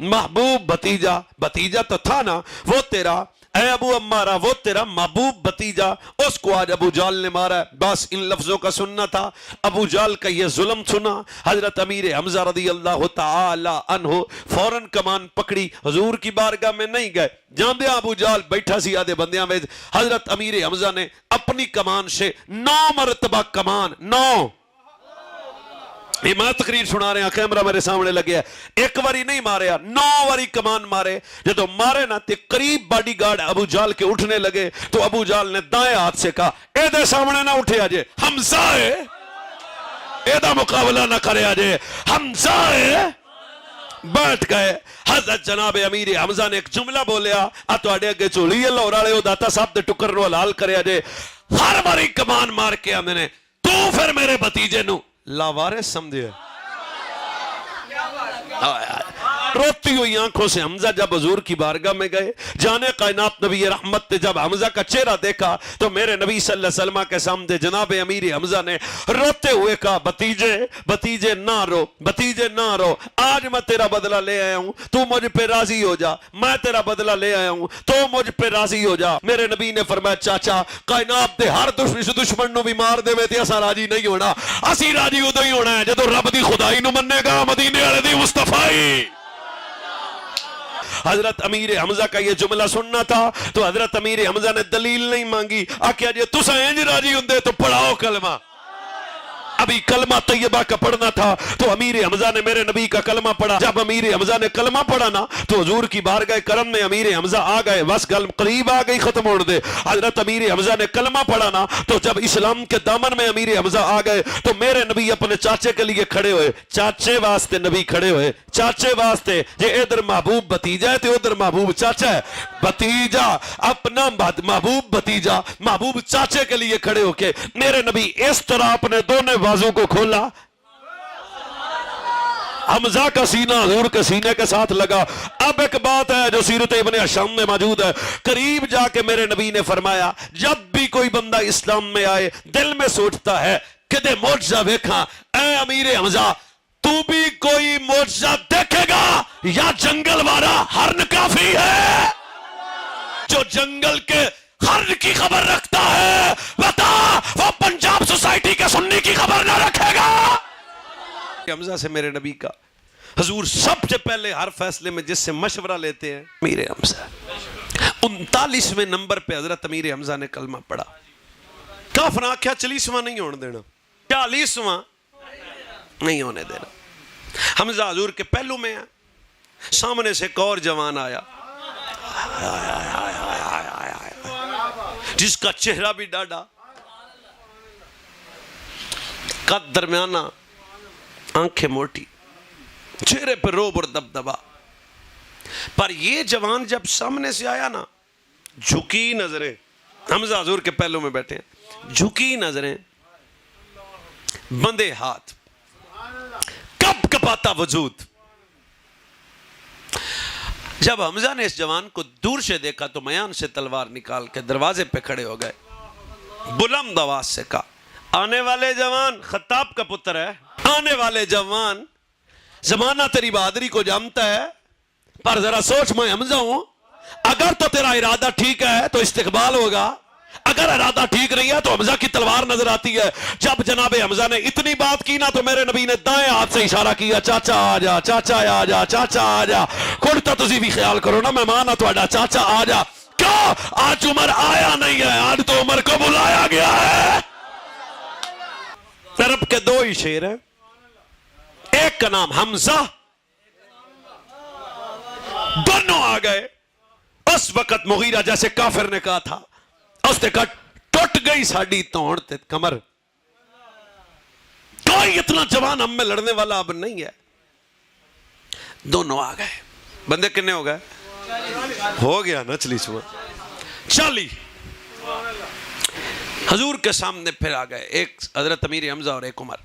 محبوب بھتیجا, بھتیجا تو تھا نا وہ تیرا, اے ابو عمارہ وہ تیرا محبوب بھتیجا, اس کو آج ابو جال نے مارا ہے. بس ان لفظوں کا سننا تھا. ابو جال کا یہ ظلم سنا حضرت امیر حمزہ رضی اللہ تعالی عنہ فوراً کمان پکڑی, حضور کی بارگاہ میں نہیں گئے. جاندیا ابو جال بیٹھا سی آدھے بندیاں میں, حضرت امیر حمزہ نے اپنی کمان سے 9 مرتبہ کمان, 9, یہ میں تقریر سنا رہے ہیں, کیمرہ میرے سامنے لگے ہے, ایک واری نہیں مارے, 9 واری کمان مارے. جدو مارے نا تے قریب باڈی گارڈ ابو جال کے اٹھنے لگے تو ابو جال نے دائیں ہاتھ سے کہا اے دے سامنے نہ اٹھے آجے, حمزہ ہے, اے دا مقابلہ نہ کرے آجے, حمزہ ہے. بیٹھ گئے. حضرت جناب امیر حمزہ نے ایک جملہ بولیا, تو آڈے اگے چولی اللہ اور آڑے ہو داتا صاحب دے ٹکر نو حلال کرے آجے. ہر باری کمان مار کے ہم نے تو پھر میرے بھتیجے نو لاوارے سمجھے. روتی ہوئی آنکھوں سے حمزہ جب حضور کی بارگاہ میں گئے, جانے کائنات نبی رحمت نے جب حمزہ کا چہرہ دیکھا تو میرے نبی صلی اللہ علیہ وسلم کے سامنے جناب امیر حمزہ نے روتے ہوئے کہا بھتیجے, بھتیجے نہ رو, بھتیجے نہ رو, آج میں تیرا بدلہ لے آیا ہوں, تو مجھ پہ راضی ہو جا. میں تیرا بدلہ لے آیا ہوں, تو مجھ پہ راضی ہو جا. میرے نبی نے فرمایا چاچا کائنات دے ہر دشمن نو بھی مار دے وے تے اساں راضی نہیں ہونا, اسی راضی ادو ہی ہونا ہے جدو رب دی خدائی نو منے گا, مدینے والے دی مصطفی. حضرت امیر حمزہ کا یہ جملہ سننا تھا تو حضرت امیر حمزہ نے دلیل نہیں مانگی, آکھیا جی تسا انج راضی ہوندے تو پڑھاؤ کلمہ. ابھی کلمہ طیبہ کا پڑھنا تھا تو امیر حمزہ نے میرے نبی کا کلمہ پڑھا. جب امیر حمزہ نے کلمہ پڑھا نا تو حضور کی بارگاہ کرم میں امیر حمزہ آ گئے. بس گل قریب آ گئی, ختم ہونے دے. حضرت امیر حمزہ نے کلمہ پڑھا نا تو جب اسلام کے دامن میں امیر حمزہ آ گئے تو میرے نبی اپنے چاچے کے لیے کھڑے ہوئے. چاچے واسطے نبی کھڑے ہوئے, چاچے واسطے. یہ ادھر محبوب بھتیجا ہے تو ادھر محبوب چاچا ہے. بھتیجا اپنا محبوب بھتیجا محبوب چاچے کے لیے کھڑے ہو کے میرے نبی اس طرح اپنے دونوں بازو کو کھولا. حمزہ کا سینہ حضور کے سینے کے ساتھ لگا. اب ایک بات ہے جو سیرت ابن ہشام میں موجود ہے, قریب جا کے میرے نبی نے فرمایا جب بھی کوئی بندہ اسلام میں آئے دل میں سوچتا ہے کہ دے معجزہ دیکھاں, اے امیر حمزہ تو بھی کوئی معجزہ دیکھے گا یا جنگل والا ہرن کافی ہے جو جنگل کے ہرن کی خبر رکھتا ہے؟ بتا وہ پنجاب سوسائٹی کے سنی کی خبر نہ رکھے گا. حمزہ سے میرے نبی کا حضور سب سے پہلے ہر فیصلے میں جس سے مشورہ لیتے ہیں امیر حمزہ. 39ویں نمبر پہ حضرت امیر حمزہ نے کلمہ پڑھا. کافر آکھیا 40واں نہیں ہونے دینا, 40واں نہیں ہونے دینا. حمزہ حضور کے پہلو میں ہے, سامنے سے ایک اور جوان آیا جس کا چہرہ بھی ڈاڈا, قد درمیانہ, آنکھیں موٹی, چہرے پر روب اور دبدبا. پر یہ جوان جب سامنے سے آیا نا, جھکی نظریں, حمزہ حضور کے پہلو میں بیٹھے ہیں, جھکی نظریں, بندے ہاتھ, کپ کپاتا وجود. جب حمزہ نے اس جوان کو دور سے دیکھا تو میان سے تلوار نکال کے دروازے پہ کھڑے ہو گئے. بلند آواز سے کہا آنے والے جوان, خطاب کا پتر ہے, آنے والے جوان زمانہ تیری بہادری کو جانتا ہے, پر ذرا سوچ میں حمزہ ہوں, اگر تو تیرا ارادہ ٹھیک ہے تو استقبال ہوگا, اگر ارادہ ٹھیک نہیں ہے تو حمزہ کی تلوار نظر آتی ہے. جب جناب حمزہ نے اتنی بات کی نا تو میرے نبی نے دائیں ہاتھ سے اشارہ کیا, چاچا آ جا, چاچا آ جا, چاچا آ جا. کھڑتا تسی بھی خیال کرو نا, مہمان ہے تہاڈا, چاچا آ جا. کیوں آج عمر آیا نہیں ہے, آج تو عمر کو بلایا گیا ہے. عرب کے 2 ہی شعر ہیں, ایک کا نام حمزہ, دونوں آ گئے. اس وقت مغیرہ جیسے کافر نے کہا تھا, اس نے کہا ٹوٹ گئی ساڑی توڑ تے کمر. کوئی اتنا جوان ہم میں لڑنے والا اب نہیں ہے. دونوں آ گئے. بندے کنے ہو گئے؟ ہو گیا نا 40. حضور کے سامنے پھر آ گئے, ایک حضرت امیر حمزہ اور ایک عمر.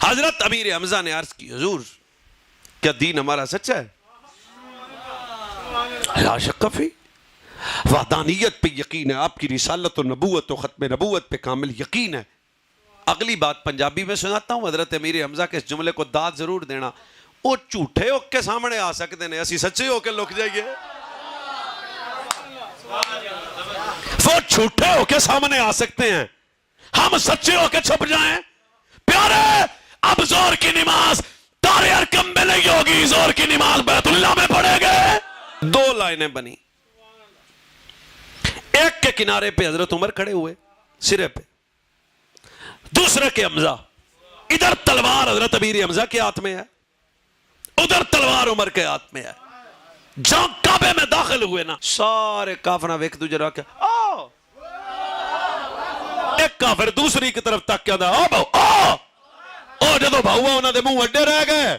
حضرت امیر حمزہ نے عرض کی حضور کیا دین ہمارا سچا ہے؟ لا شک فی, وحدانیت پہ یقین ہے, آپ کی رسالت و نبوت و ختم نبوت پہ کامل یقین ہے. اگلی بات پنجابی میں سناتا ہوں, حضرت امیر حمزہ کے اس جملے کو داد ضرور دینا. وہ جھوٹے ہو کے سامنے آ سکتے ہیں, اسی سچے ہو کے لک جائیے. وہ جھوٹے ہو کے سامنے آ سکتے ہیں, ہم سچے ہو کے چھپ جائیں. پیارے اب زور کی نماز دار ارقم میں نہیں ہوگی, زور کی نماز بیت اللہ میں پڑھے گے. 2 لائنیں بنی, ایک کے کنارے پہ حضرت عمر کھڑے ہوئے سرے پہ, دوسرے کے حمزہ, ادھر تلوار حضرت امیر حمزہ کے ہاتھ میں ہے, ادھر تلوار عمر کے ہاتھ میں ہے. جہاں کعبے میں داخل ہوئے نا, سارے کافرہ ویک دو جرا کے آو, ایک کافر دوسری کی طرف تک کیا دا آو بھاؤ آو, او جدو بھاؤا انہوں نے منہ اڈے رہ گئے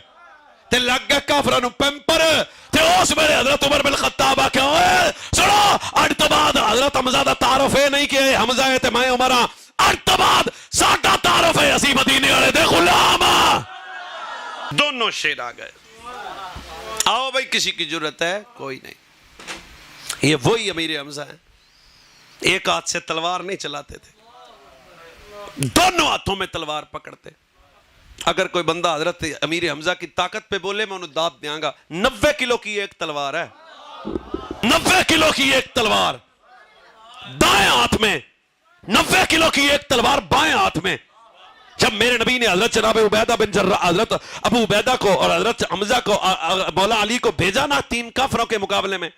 تے لگ گئے کافرہ نو پیمپر تے اس میرے حضرت عمر بن خطاب آکے ہوئے سنو اڑ تو بعد حضرت حمزہ دا تعارف ہے نہیں کہ حمزہ ہے تے میں عمرہ, اڑ تو بعد ساڈا تعارف ہے اسی مدینے والے دے غلام. دونوں شیر آ گئے. آؤ بھائی کسی کی جرت ہے کوئی نہیں. یہ وہی امیر حمزہ ہیں, ایک ہاتھ سے تلوار نہیں چلاتے تھے, دونوں ہاتھوں میں تلوار پکڑتے. اگر کوئی بندہ حضرت امیر حمزہ کی طاقت پہ بولے میں انہوں داد دیاں گا. 90 کلو کی ایک تلوار ہے, 90 کلو کی ایک تلوار دائیں ہاتھ میں, 90 کلو کی ایک تلوار بائیں ہاتھ میں. جب میرے نبی نے حضرت جناب عبیدہ بن جراح, حضرت ابو عبیدہ کو اور حضرت حمزہ کو, مولا علی کو بھیجا نا 3 کافروں کے مقابلے میں,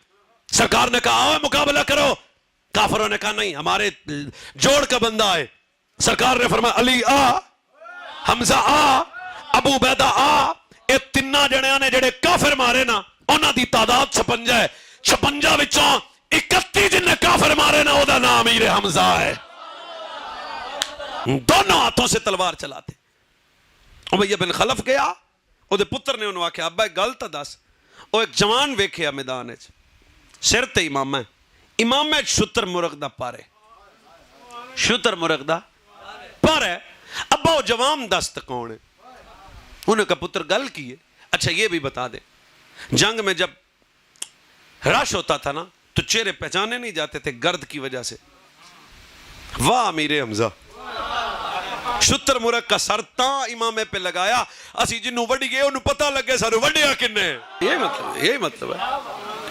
سرکار نے کہا آؤ مقابلہ کرو. کافروں نے کہا نہیں, ہمارے جوڑ کا بندہ ہے. سرکار نے فرمایا علی آ, حمزہ آ, ابو عبیدہ آ. اے 3 جنیاں نے جڑے کافر مارے نا انہاں دی تعداد 56 ہے. 56 وچوں 31 جن نے کافر مارے نا او دا نام امیر حمزہ ہے. دونوں ہاتھوں سے تلوار چلاتے. امیہ بن خلف گیا, او دے پتر نے انہوں آکھیا ابا ایک گل تا دس. او ایک جوان ویکھیا میدان وچ, سر تے امام ہے, امام ہے شتر مرغ دا پارے, شتر مرغ دا پارے. ابا وہ جوان دست کون ہے؟ انہوں نے کہا پتر گل کی ہے. اچھا یہ بھی بتا دے, جنگ میں جب رش ہوتا تھا نا تو چہرے پہچانے نہیں جاتے تھے گرد کی وجہ سے. واہ امیر حمزہ, شتر مرغ کا سر تاں امامے پہ لگایا, اسی جنہوں وڈی گئے انہوں پتہ لگے سر وڈیا کنے. یہی مطلب ہے.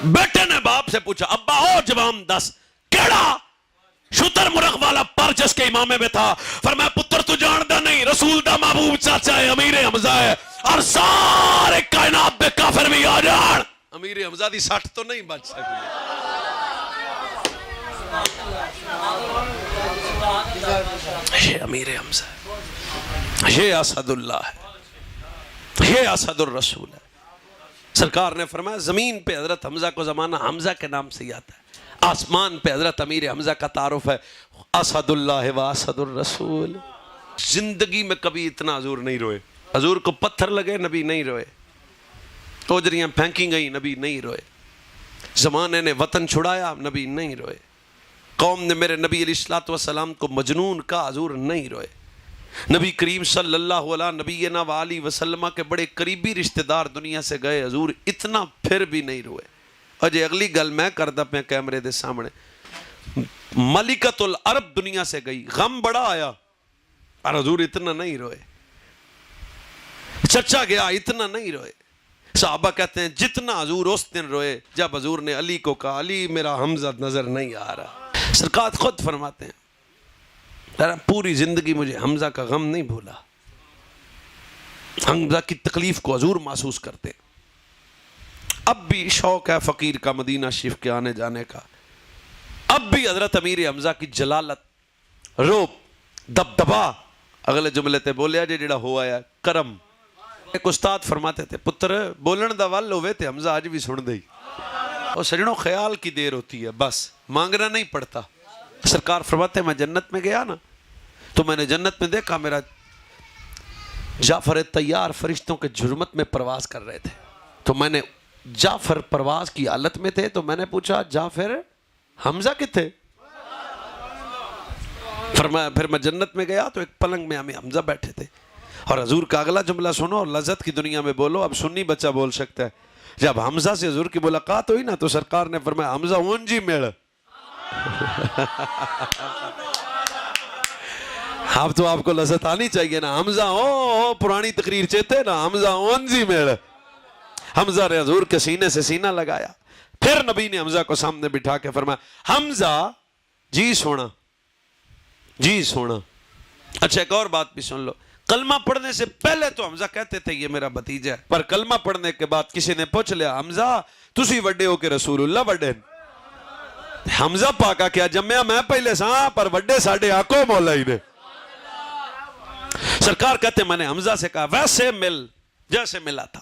بیٹے نے باپ سے پوچھا ابا او جوان دس کیڑا شتر مرغ والا پر جس کے امامے میں تھا؟ فرمایا پتر تو جاندہ نہیں, رسول دا محبوب چاچا ہے امیر حمزہ ہے, اور سارے کائنات دے کافر بھی آ جان. امیر حمزہ دی 60 تو نہیں بچ سکی. یہ امیر حمزہ ہے, یہ اسد اللہ ہے, یہ اسد الرسول ہے. سرکار نے فرمایا زمین پہ حضرت حمزہ کو زمانہ حمزہ کے نام سے آتا ہے, آسمان پہ حضرت امیر حمزہ کا تعارف ہے اسد اللہ و اسد الرسول. زندگی میں کبھی اتنا حضور نہیں روئے. حضور کو پتھر لگے نبی نہیں روئے, توجریاں پھینکی گئی نبی نہیں روئے, زمانے نے وطن چھڑایا نبی نہیں روئے, قوم نے میرے نبی علیہ السلام کو مجنون کا, حضور نہیں روئے. نبی کریم صلی اللہ علیہ نبینا وآلہ وسلم کے بڑے قریبی رشتہ دار دنیا سے گئے, حضور اتنا پھر بھی نہیں روئے. اجے اگلی گل میں کردہ پہ کیمرے دے سامنے, ملکۃ العرب دنیا سے گئی, غم بڑا آیا اور حضور اتنا نہیں روئے. چچا گیا اتنا نہیں روئے. صحابہ کہتے ہیں جتنا حضور اس دن روئے جب حضور نے علی کو کہا علی میرا حمزہ نظر نہیں آ رہا. سرکار خود فرماتے ہیں پوری زندگی مجھے حمزہ کا غم نہیں بھولا, حمزہ کی تکلیف کو حضور محسوس کرتے. اب بھی شوق ہے فقیر کا مدینہ شریف کے آنے جانے کا, اب بھی حضرت امیر حمزہ کی جلالت, روب, دبدبا. اگلے جملے تے بولیا جڑا ہوا ہے کرم. ایک استاد فرماتے تھے پتر بولن دا ول ہوئے تے حمزہ آج بھی سن دئی. اور سجنوں خیال کی دیر ہوتی ہے, بس مانگنا نہیں پڑتا. سرکار فرماتے ہیں میں جنت میں گیا نا تو میں نے جنت میں دیکھا میرا جعفر تیار فرشتوں کے جرمت میں پرواز کر رہے تھے, تو میں نے جعفر پرواز کی حالت میں تھے تو میں نے پوچھا جعفر حمزہ کتنے؟ فرمایا پھر میں جنت میں گیا تو ایک پلنگ میں ہمیں حمزہ بیٹھے تھے. اور حضور کا اگلا جملہ سنو اور لذت کی دنیا میں بولو. اب سنی بچہ بول سکتا ہے. جب حمزہ سے حضور کی ملاقات ہوئی نا تو سرکار نے فرمایا حمزہ اونجی میڑ. اب تو آپ کو لذت آنی چاہیے نا, حمزہ او پرانی تقریر چیتے نا, حمزہ اونجی میڑ. حمزہ نے حضور کے سینے سے سینہ لگایا. پھر نبی نے حمزہ کو سامنے بٹھا کے فرمایا حمزہ جی سونا جی سونا. اچھا ایک اور بات بھی سن لو, کلمہ پڑھنے سے پہلے تو حمزہ کہتے تھے یہ میرا بھتیجا ہے, پر کلمہ پڑھنے کے بعد کسی نے پوچھ لیا حمزہ تسی وڈے ہو کے رسول اللہ وڈے. حمزہ پاکا کیا جمعہ میں پہلے سا, پر وڈے ساڑھے آکو مولا ہی نے. سرکار کہتے میں نے حمزہ سے کہا ویسے مل جیسے ملا تھا.